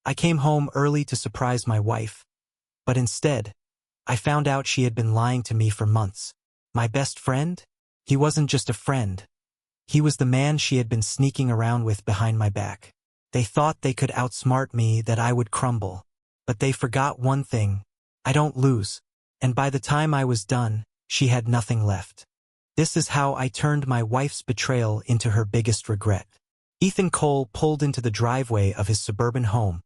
I came home early to surprise my wife, but instead, I found out she had been lying to me for months. My best friend? He wasn't just a friend. He was the man she had been sneaking around with behind my back. They thought they could outsmart me, that I would crumble. But they forgot one thing. I don't lose. And by the time I was done, she had nothing left. This is how I turned my wife's betrayal into her biggest regret. Ethan Cole pulled into the driveway of his suburban home,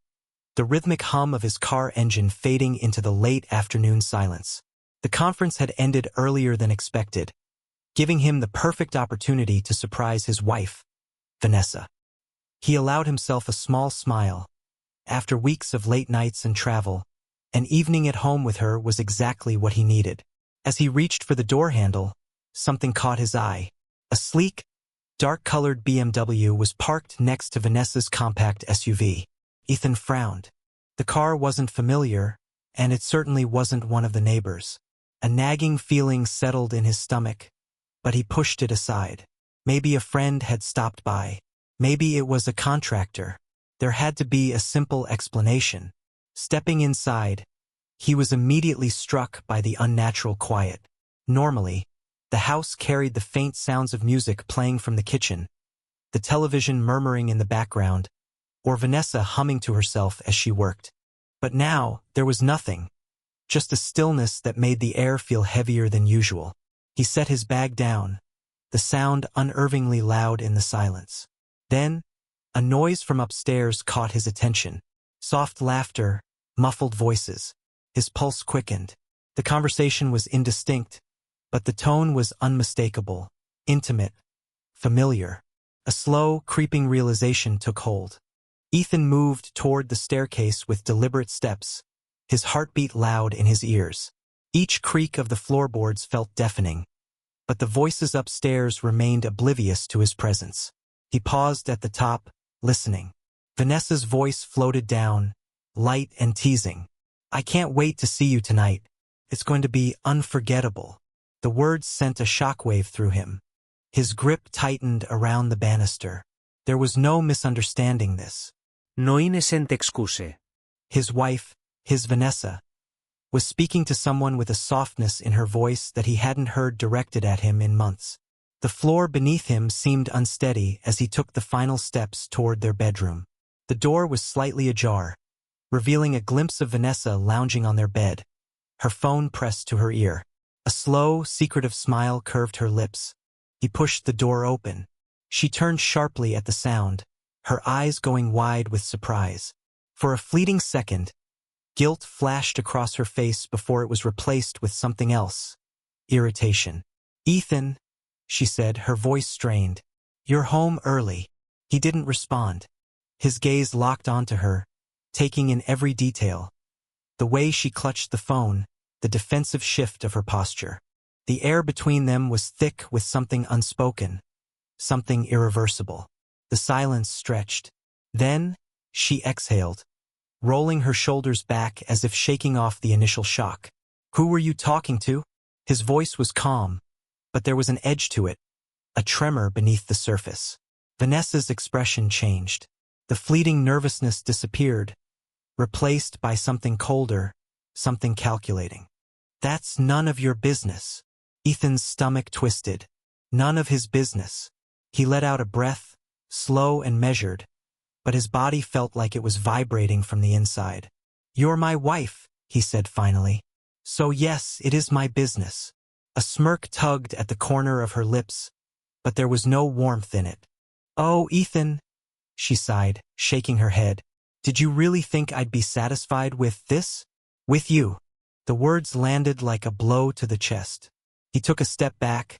the rhythmic hum of his car engine fading into the late afternoon silence. The conference had ended earlier than expected, giving him the perfect opportunity to surprise his wife, Vanessa. He allowed himself a small smile. After weeks of late nights and travel, an evening at home with her was exactly what he needed. As he reached for the door handle, something caught his eye. A sleek, dark-colored BMW was parked next to Vanessa's compact SUV. Ethan frowned. The car wasn't familiar, and it certainly wasn't one of the neighbors. A nagging feeling settled in his stomach, but he pushed it aside. Maybe a friend had stopped by. Maybe it was a contractor. There had to be a simple explanation. Stepping inside, he was immediately struck by the unnatural quiet. Normally, the house carried the faint sounds of music playing from the kitchen, the television murmuring in the background, or Vanessa humming to herself as she worked. But now, there was nothing. Just a stillness that made the air feel heavier than usual. He set his bag down, the sound unnervingly loud in the silence. Then, a noise from upstairs caught his attention. Soft laughter, muffled voices. His pulse quickened. The conversation was indistinct, but the tone was unmistakable, intimate, familiar. A slow, creeping realization took hold. Ethan moved toward the staircase with deliberate steps, his heartbeat loud in his ears. Each creak of the floorboards felt deafening, but the voices upstairs remained oblivious to his presence. He paused at the top, listening. Vanessa's voice floated down, light and teasing. "I can't wait to see you tonight. It's going to be unforgettable." The words sent a shockwave through him. His grip tightened around the banister. There was no misunderstanding this. No ne sent excuse. His wife, his Vanessa, was speaking to someone with a softness in her voice that he hadn't heard directed at him in months. The floor beneath him seemed unsteady as he took the final steps toward their bedroom. The door was slightly ajar, revealing a glimpse of Vanessa lounging on their bed, her phone pressed to her ear. A slow, secretive smile curved her lips. He pushed the door open. She turned sharply at the sound, her eyes going wide with surprise. For a fleeting second, guilt flashed across her face before it was replaced with something else. Irritation. "Ethan," she said, her voice strained. "You're home early." He didn't respond. His gaze locked onto her, taking in every detail. The way she clutched the phone, the defensive shift of her posture. The air between them was thick with something unspoken, something irreversible. The silence stretched. Then, she exhaled, rolling her shoulders back as if shaking off the initial shock. "Who were you talking to?" His voice was calm, but there was an edge to it, a tremor beneath the surface. Vanessa's expression changed. The fleeting nervousness disappeared, replaced by something colder, something calculating. "That's none of your business." Ethan's stomach twisted. None of his business. He let out a breath, slow and measured, but his body felt like it was vibrating from the inside. "You're my wife," he said finally. "So yes, it is my business." A smirk tugged at the corner of her lips, but there was no warmth in it. "Oh, Ethan," she sighed, shaking her head. "Did you really think I'd be satisfied with this? With you?" The words landed like a blow to the chest. He took a step back,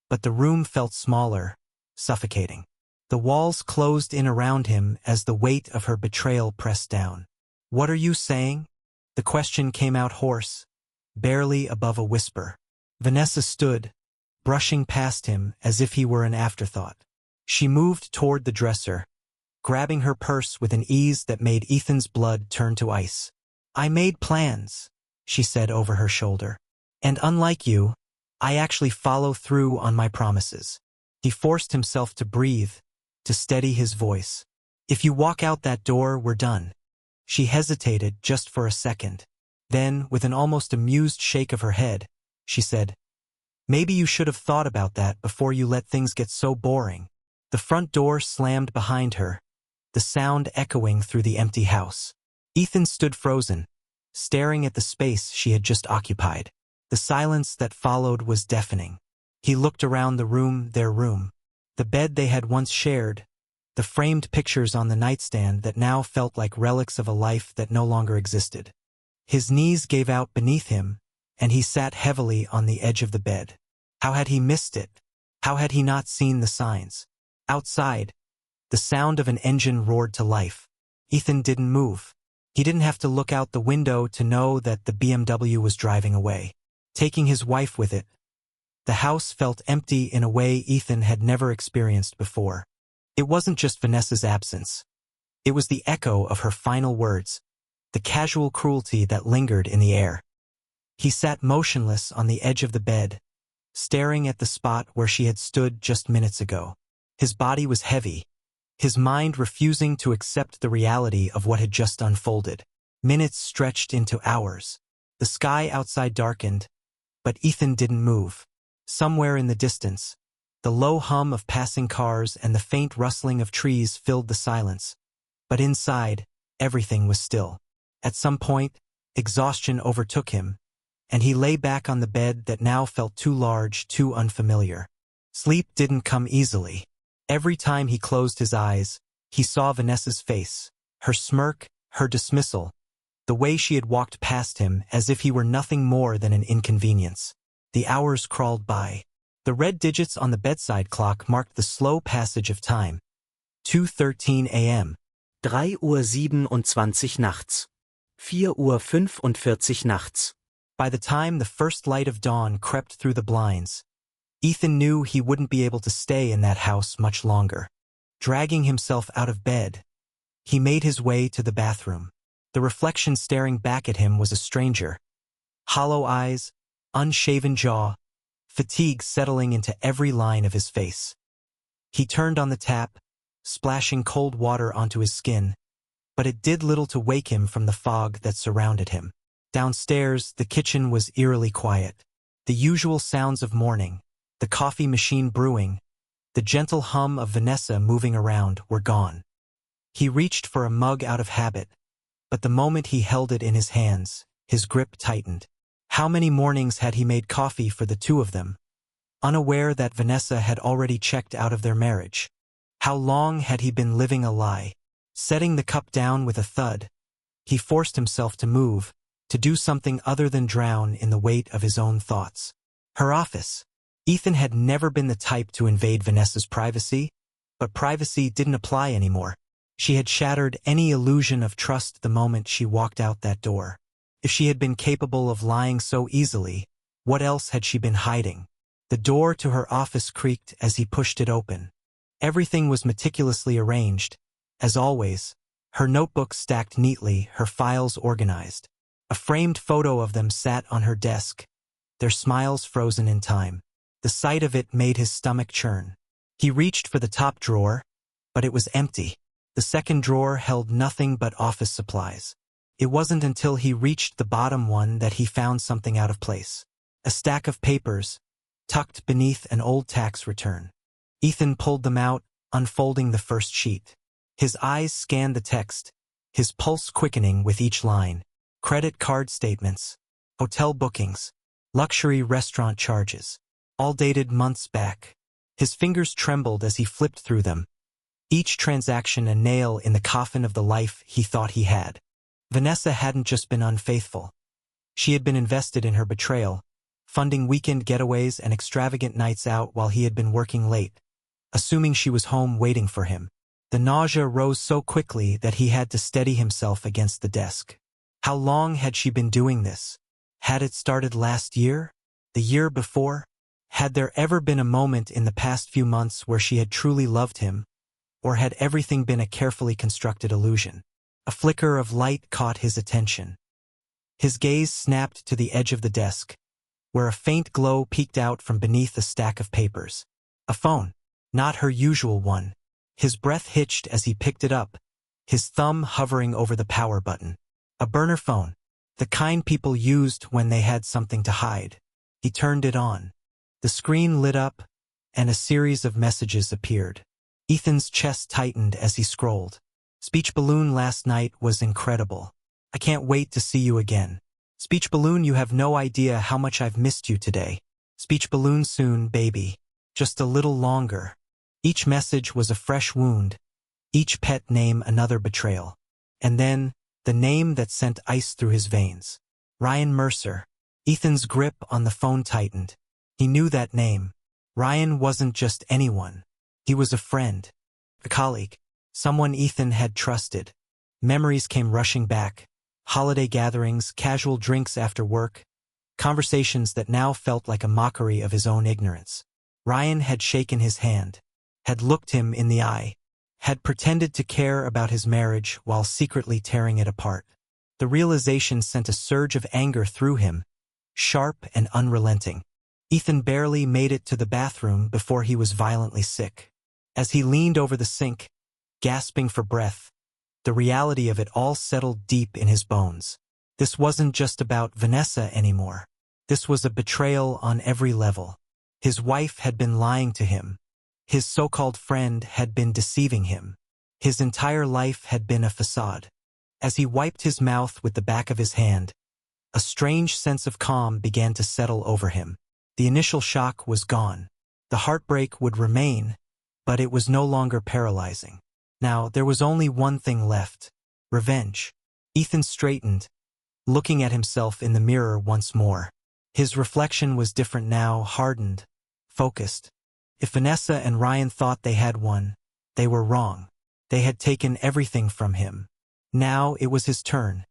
but the room felt smaller, suffocating. The walls closed in around him as the weight of her betrayal pressed down. "What are you saying?" The question came out hoarse, barely above a whisper. Vanessa stood, brushing past him as if he were an afterthought. She moved toward the dresser, grabbing her purse with an ease that made Ethan's blood turn to ice. "I made plans," she said over her shoulder. "And unlike you, I actually follow through on my promises." He forced himself to breathe, to steady his voice. "If you walk out that door, we're done." She hesitated just for a second. Then, with an almost amused shake of her head, she said, "Maybe you should have thought about that before you let things get so boring." The front door slammed behind her, the sound echoing through the empty house. Ethan stood frozen, staring at the space she had just occupied. The silence that followed was deafening. He looked around the room, their room. The bed they had once shared, the framed pictures on the nightstand that now felt like relics of a life that no longer existed. His knees gave out beneath him, and he sat heavily on the edge of the bed. How had he missed it? How had he not seen the signs? Outside, the sound of an engine roared to life. Ethan didn't move. He didn't have to look out the window to know that the BMW was driving away, taking his wife with it. The house felt empty in a way Ethan had never experienced before. It wasn't just Vanessa's absence. It was the echo of her final words, the casual cruelty that lingered in the air. He sat motionless on the edge of the bed, staring at the spot where she had stood just minutes ago. His body was heavy, his mind refusing to accept the reality of what had just unfolded. Minutes stretched into hours. The sky outside darkened, but Ethan didn't move. Somewhere in the distance, the low hum of passing cars and the faint rustling of trees filled the silence. But inside, everything was still. At some point, exhaustion overtook him, and he lay back on the bed that now felt too large, too unfamiliar. Sleep didn't come easily. Every time he closed his eyes, he saw Vanessa's face, her smirk, her dismissal, the way she had walked past him as if he were nothing more than an inconvenience. The hours crawled by. The red digits on the bedside clock marked the slow passage of time. 2:13 a.m. 3:27 nachts. 4:45 nachts. By the time the first light of dawn crept through the blinds, Ethan knew he wouldn't be able to stay in that house much longer. Dragging himself out of bed, he made his way to the bathroom. The reflection staring back at him was a stranger. Hollow eyes, unshaven jaw, fatigue settling into every line of his face. He turned on the tap, splashing cold water onto his skin, but it did little to wake him from the fog that surrounded him. Downstairs, the kitchen was eerily quiet. The usual sounds of morning, the coffee machine brewing, the gentle hum of Vanessa moving around were gone. He reached for a mug out of habit, but the moment he held it in his hands, his grip tightened. How many mornings had he made coffee for the two of them, unaware that Vanessa had already checked out of their marriage? How long had he been living a lie? Setting the cup down with a thud, he forced himself to move, to do something other than drown in the weight of his own thoughts. Her office. Ethan had never been the type to invade Vanessa's privacy, but privacy didn't apply anymore. She had shattered any illusion of trust the moment she walked out that door. If she had been capable of lying so easily, what else had she been hiding? The door to her office creaked as he pushed it open. Everything was meticulously arranged. As always, her notebooks stacked neatly, her files organized. A framed photo of them sat on her desk, their smiles frozen in time. The sight of it made his stomach churn. He reached for the top drawer, but it was empty. The second drawer held nothing but office supplies. It wasn't until he reached the bottom one that he found something out of place. A stack of papers, tucked beneath an old tax return. Ethan pulled them out, unfolding the first sheet. His eyes scanned the text, his pulse quickening with each line. Credit card statements, hotel bookings, luxury restaurant charges, all dated months back. His fingers trembled as he flipped through them, each transaction a nail in the coffin of the life he thought he had. Vanessa hadn't just been unfaithful. She had been invested in her betrayal, funding weekend getaways and extravagant nights out while he had been working late, assuming she was home waiting for him. The nausea rose so quickly that he had to steady himself against the desk. How long had she been doing this? Had it started last year? The year before? Had there ever been a moment in the past few months where she had truly loved him? Or had everything been a carefully constructed illusion? A flicker of light caught his attention. His gaze snapped to the edge of the desk, where a faint glow peeked out from beneath a stack of papers. A phone. Not her usual one. His breath hitched as he picked it up, his thumb hovering over the power button. A burner phone, the kind people used when they had something to hide. He turned it on. The screen lit up, and a series of messages appeared. Ethan's chest tightened as he scrolled. Speech balloon last night was incredible. I can't wait to see you again. Speech balloon, you have no idea how much I've missed you today. Speech balloon soon, baby. Just a little longer. Each message was a fresh wound. Each pet name another betrayal. And then, the name that sent ice through his veins. Ryan Mercer. Ethan's grip on the phone tightened. He knew that name. Ryan wasn't just anyone. He was a friend. A colleague. Someone Ethan had trusted. Memories came rushing back. Holiday gatherings, casual drinks after work. Conversations that now felt like a mockery of his own ignorance. Ryan had shaken his hand. Had looked him in the eye. Had pretended to care about his marriage while secretly tearing it apart. The realization sent a surge of anger through him, sharp and unrelenting. Ethan barely made it to the bathroom before he was violently sick. As he leaned over the sink, gasping for breath, the reality of it all settled deep in his bones. This wasn't just about Vanessa anymore. This was a betrayal on every level. His wife had been lying to him. His so-called friend had been deceiving him. His entire life had been a facade. As he wiped his mouth with the back of his hand, a strange sense of calm began to settle over him. The initial shock was gone. The heartbreak would remain, but it was no longer paralyzing. Now, there was only one thing left: revenge. Ethan straightened, looking at himself in the mirror once more. His reflection was different now, hardened, focused. If Vanessa and Ryan thought they had won, they were wrong. They had taken everything from him. Now it was his turn.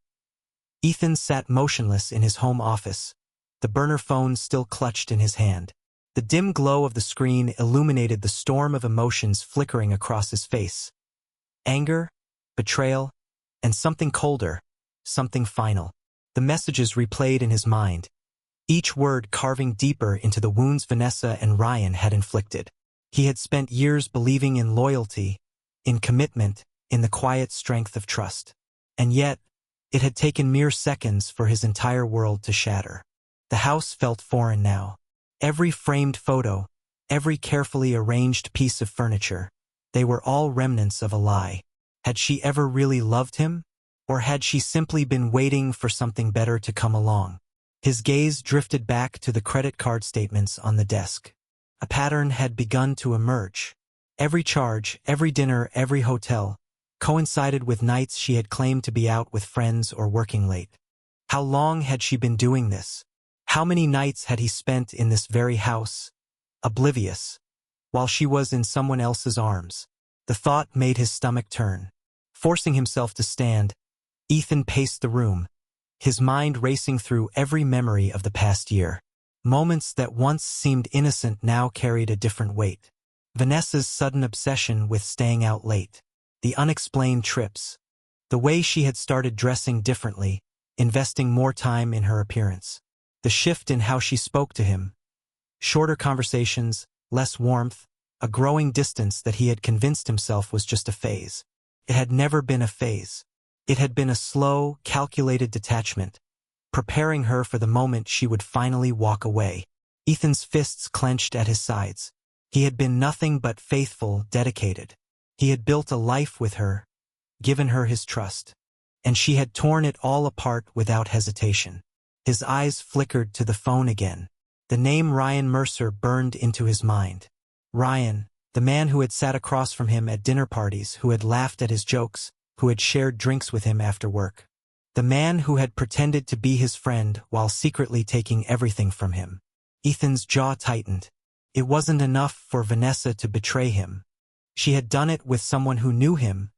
Ethan sat motionless in his home office, the burner phone still clutched in his hand. The dim glow of the screen illuminated the storm of emotions flickering across his face. Anger, betrayal, and something colder, something final. The messages replayed in his mind, each word carving deeper into the wounds Vanessa and Ryan had inflicted. He had spent years believing in loyalty, in commitment, in the quiet strength of trust. And yet, it had taken mere seconds for his entire world to shatter. The house felt foreign now. Every framed photo, every carefully arranged piece of furniture, they were all remnants of a lie. Had she ever really loved him? Or had she simply been waiting for something better to come along? His gaze drifted back to the credit card statements on the desk. A pattern had begun to emerge. Every charge, every dinner, every hotel, coincided with nights she had claimed to be out with friends or working late. How long had she been doing this? How many nights had he spent in this very house, oblivious, while she was in someone else's arms? The thought made his stomach turn. Forcing himself to stand, Ethan paced the room, his mind racing through every memory of the past year. Moments that once seemed innocent now carried a different weight. Vanessa's sudden obsession with staying out late. The unexplained trips. The way she had started dressing differently, investing more time in her appearance. The shift in how she spoke to him. Shorter conversations, less warmth, a growing distance that he had convinced himself was just a phase. It had never been a phase. It had been a slow, calculated detachment, preparing her for the moment she would finally walk away. Ethan's fists clenched at his sides. He had been nothing but faithful, dedicated. He had built a life with her, given her his trust. And she had torn it all apart without hesitation. His eyes flickered to the phone again. The name Ryan Mercer burned into his mind. Ryan, the man who had sat across from him at dinner parties, who had laughed at his jokes, who had shared drinks with him after work. The man who had pretended to be his friend while secretly taking everything from him. Ethan's jaw tightened. It wasn't enough for Vanessa to betray him. She had done it with someone who knew him,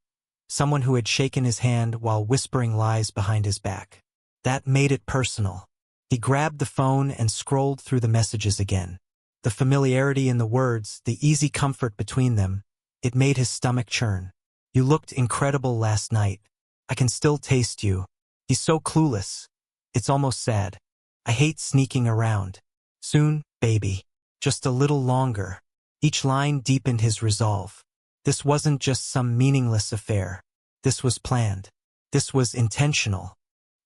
someone who had shaken his hand while whispering lies behind his back. That made it personal. He grabbed the phone and scrolled through the messages again. The familiarity in the words, the easy comfort between them, it made his stomach churn. You looked incredible last night. I can still taste you. He's so clueless. It's almost sad. I hate sneaking around. Soon, baby. Just a little longer. Each line deepened his resolve. This wasn't just some meaningless affair. This was planned. This was intentional.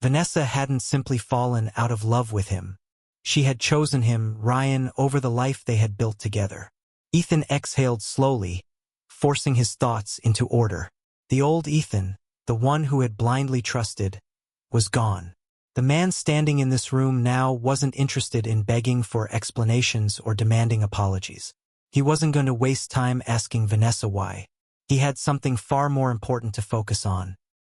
Vanessa hadn't simply fallen out of love with him. She had chosen him, Ryan, over the life they had built together. Ethan exhaled slowly, forcing his thoughts into order. The old Ethan, the one who had blindly trusted, was gone. The man standing in this room now wasn't interested in begging for explanations or demanding apologies. He wasn't going to waste time asking Vanessa why. He had something far more important to focus on: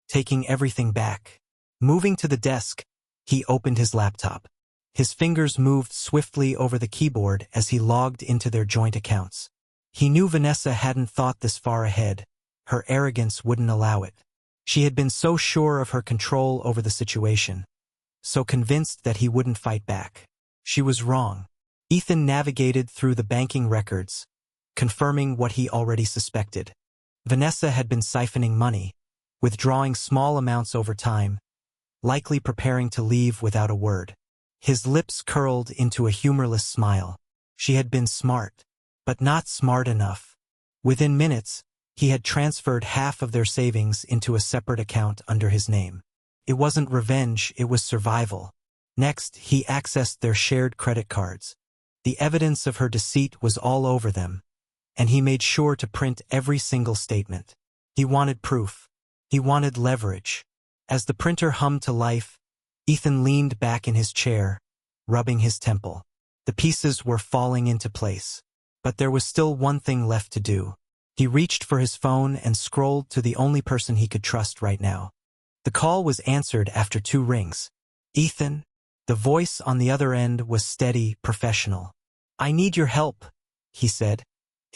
taking everything back. Moving to the desk, he opened his laptop. His fingers moved swiftly over the keyboard as he logged into their joint accounts. He knew Vanessa hadn't thought this far ahead. Her arrogance wouldn't allow it. She had been so sure of her control over the situation, so convinced that he wouldn't fight back. She was wrong. Ethan navigated through the banking records, confirming what he already suspected. Vanessa had been siphoning money, withdrawing small amounts over time, likely preparing to leave without a word. His lips curled into a humorless smile. She had been smart, but not smart enough. Within minutes, he had transferred half of their savings into a separate account under his name. It wasn't revenge, it was survival. Next, he accessed their shared credit cards. The evidence of her deceit was all over them, and he made sure to print every single statement. He wanted proof. He wanted leverage. As the printer hummed to life, Ethan leaned back in his chair, rubbing his temple. The pieces were falling into place. But there was still one thing left to do. He reached for his phone and scrolled to the only person he could trust right now. The call was answered after 2 rings. "Ethan?" The voice on the other end was steady, professional. "I need your help," he said,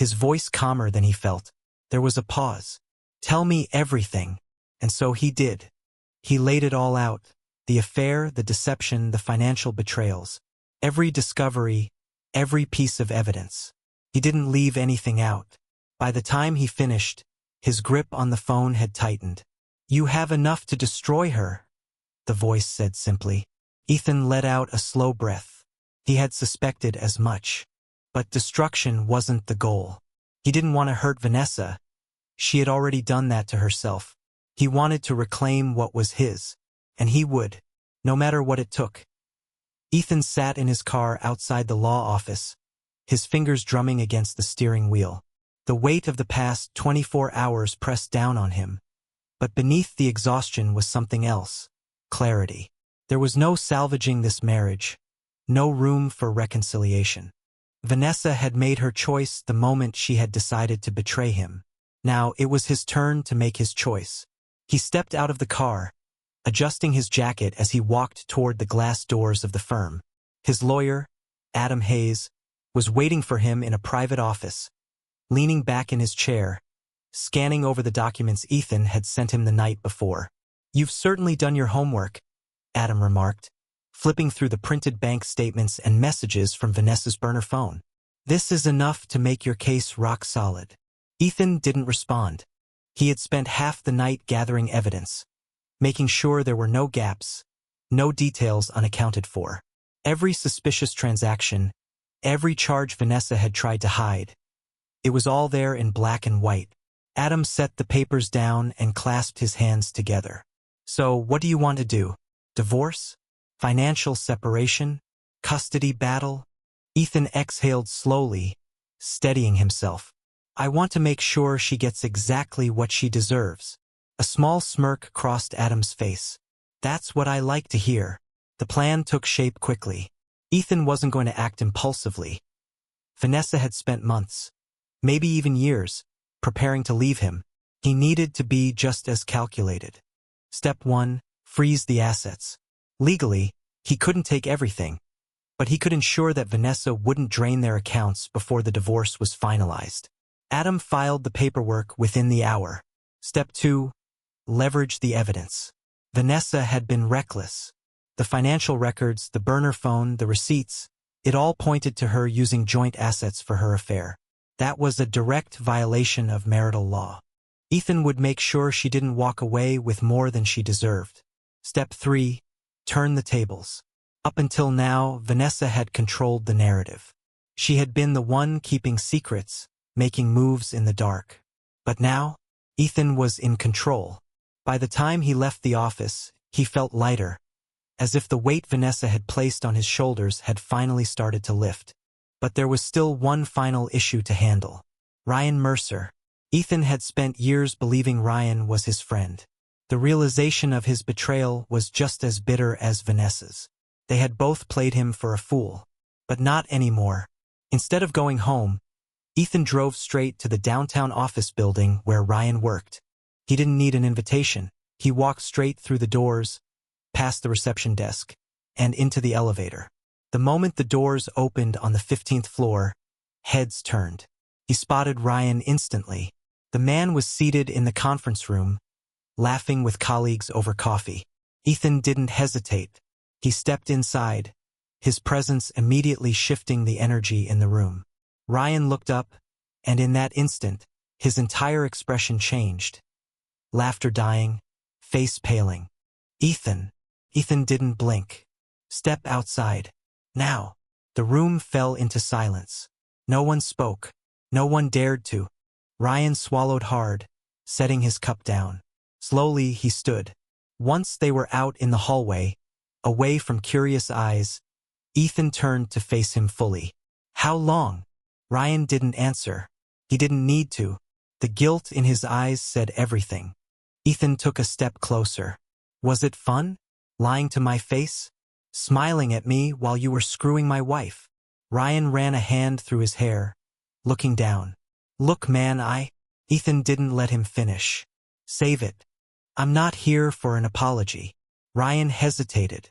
his voice calmer than he felt. There was a pause. "Tell me everything." And so he did. He laid it all out. The affair, the deception, the financial betrayals. Every discovery, every piece of evidence. He didn't leave anything out. By the time he finished, his grip on the phone had tightened. "You have enough to destroy her," the voice said simply. Ethan let out a slow breath. He had suspected as much. But destruction wasn't the goal. He didn't want to hurt Vanessa. She had already done that to herself. He wanted to reclaim what was his, and he would, no matter what it took. Ethan sat in his car outside the law office, his fingers drumming against the steering wheel. The weight of the past 24 hours pressed down on him. But beneath the exhaustion was something else: clarity. There was no salvaging this marriage, no room for reconciliation. Vanessa had made her choice the moment she had decided to betray him. Now it was his turn to make his choice. He stepped out of the car, adjusting his jacket as he walked toward the glass doors of the firm. His lawyer, Adam Hayes, was waiting for him in a private office, leaning back in his chair, scanning over the documents Ethan had sent him the night before. "You've certainly done your homework," Adam remarked, flipping through the printed bank statements and messages from Vanessa's burner phone. "This is enough to make your case rock solid." Ethan didn't respond. He had spent half the night gathering evidence, making sure there were no gaps, no details unaccounted for. Every suspicious transaction, every charge Vanessa had tried to hide. It was all there in black and white. Adam set the papers down and clasped his hands together. "So, what do you want to do? Divorce? Financial separation? Custody battle?" Ethan exhaled slowly, steadying himself. "I want to make sure she gets exactly what she deserves." A small smirk crossed Adam's face. "That's what I like to hear." The plan took shape quickly. Ethan wasn't going to act impulsively. Vanessa had spent months, maybe even years, preparing to leave him. He needed to be just as calculated. Step 1, freeze the assets. Legally, he couldn't take everything, but he could ensure that Vanessa wouldn't drain their accounts before the divorce was finalized. Adam filed the paperwork within the hour. Step 2, leverage the evidence. Vanessa had been reckless. The financial records, the burner phone, the receipts, it all pointed to her using joint assets for her affair. That was a direct violation of marital law. Ethan would make sure she didn't walk away with more than she deserved. Step 3, turn the tables. Up until now, Vanessa had controlled the narrative. She had been the one keeping secrets, making moves in the dark. But now, Ethan was in control. By the time he left the office, he felt lighter, as if the weight Vanessa had placed on his shoulders had finally started to lift. But there was still one final issue to handle. Ryan Mercer. Ethan had spent years believing Ryan was his friend. The realization of his betrayal was just as bitter as Vanessa's. They had both played him for a fool. But not anymore. Instead of going home, Ethan drove straight to the downtown office building where Ryan worked. He didn't need an invitation. He walked straight through the doors, past the reception desk, and into the elevator. The moment the doors opened on the 15th floor, heads turned. He spotted Ryan instantly. The man was seated in the conference room, laughing with colleagues over coffee. Ethan didn't hesitate. He stepped inside, his presence immediately shifting the energy in the room. Ryan looked up, and in that instant, his entire expression changed. Laughter dying, face paling. Ethan didn't blink. Step outside. Now. The room fell into silence. No one spoke. No one dared to. Ryan swallowed hard, setting his cup down. Slowly he stood. Once they were out in the hallway, away from curious eyes, Ethan turned to face him fully. How long? Ryan didn't answer. He didn't need to. The guilt in his eyes said everything. Ethan took a step closer. Was it fun? Lying to my face? Smiling at me while you were screwing my wife? Ryan ran a hand through his hair, looking down. Look, man, Ethan didn't let him finish. Save it. I'm not here for an apology. Ryan hesitated.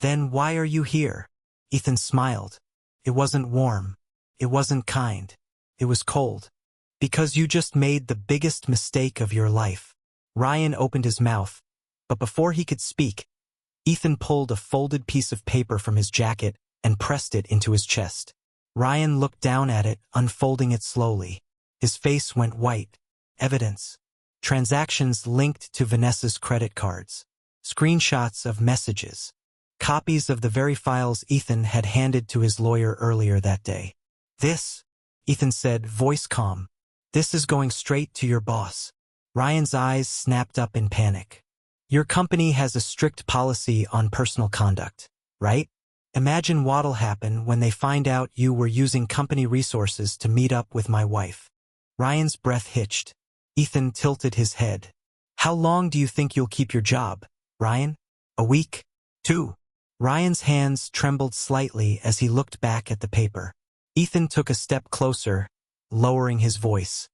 Then why are you here? Ethan smiled. It wasn't warm. It wasn't kind. It was cold. Because you just made the biggest mistake of your life. Ryan opened his mouth, but before he could speak, Ethan pulled a folded piece of paper from his jacket and pressed it into his chest. Ryan looked down at it, unfolding it slowly. His face went white. Evidence. Transactions linked to Vanessa's credit cards. Screenshots of messages. Copies of the very files Ethan had handed to his lawyer earlier that day. This, Ethan said, voice calm. This is going straight to your boss. Ryan's eyes snapped up in panic. Your company has a strict policy on personal conduct, right? Imagine what'll happen when they find out you were using company resources to meet up with my wife. Ryan's breath hitched. Ethan tilted his head. How long do you think you'll keep your job, Ryan? A week? 2? Ryan's hands trembled slightly as he looked back at the paper. Ethan took a step closer, lowering his voice.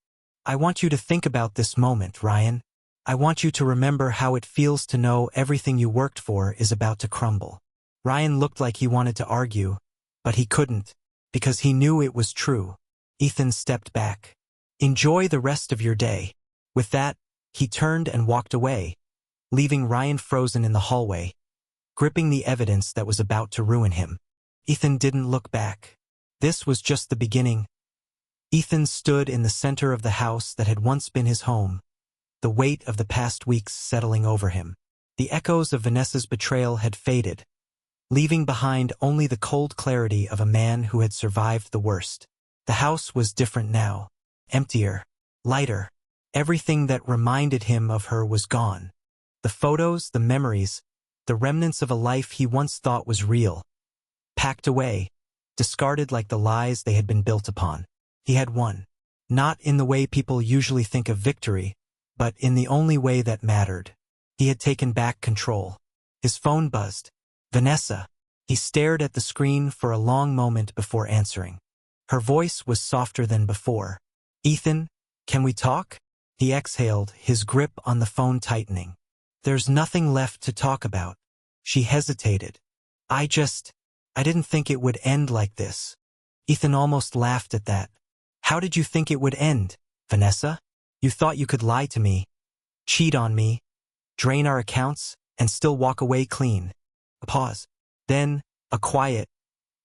I want you to think about this moment, Ryan. I want you to remember how it feels to know everything you worked for is about to crumble. Ryan looked like he wanted to argue, but he couldn't, because he knew it was true. Ethan stepped back. Enjoy the rest of your day. With that, he turned and walked away, leaving Ryan frozen in the hallway, gripping the evidence that was about to ruin him. Ethan didn't look back. This was just the beginning. Ethan stood in the center of the house that had once been his home, the weight of the past weeks settling over him. The echoes of Vanessa's betrayal had faded, leaving behind only the cold clarity of a man who had survived the worst. The house was different now, emptier, lighter. Everything that reminded him of her was gone. The photos, the memories, the remnants of a life he once thought was real. Packed away, discarded like the lies they had been built upon. He had won. Not in the way people usually think of victory, but in the only way that mattered. He had taken back control. His phone buzzed. Vanessa. He stared at the screen for a long moment before answering. Her voice was softer than before. Ethan, can we talk? He exhaled, his grip on the phone tightening. There's nothing left to talk about. She hesitated. I didn't think it would end like this. Ethan almost laughed at that. How did you think it would end, Vanessa? You thought you could lie to me, cheat on me, drain our accounts, and still walk away clean. A pause. Then, a quiet,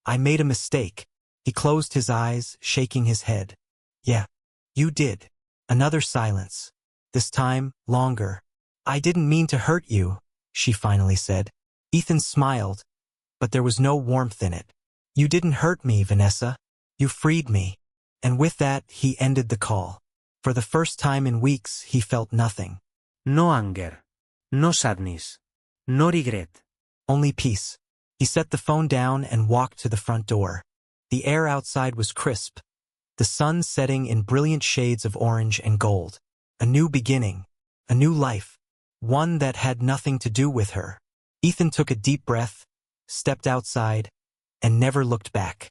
I made a mistake. He closed his eyes, shaking his head. Yeah, you did. Another silence. This time, longer. I didn't mean to hurt you, she finally said. Ethan smiled, but there was no warmth in it. You didn't hurt me, Vanessa. You freed me. And with that, he ended the call. For the first time in weeks, he felt nothing. No anger. No sadness. No regret. Only peace. He set the phone down and walked to the front door. The air outside was crisp, the sun setting in brilliant shades of orange and gold. A new beginning, a new life, one that had nothing to do with her. Ethan took a deep breath, stepped outside, and never looked back.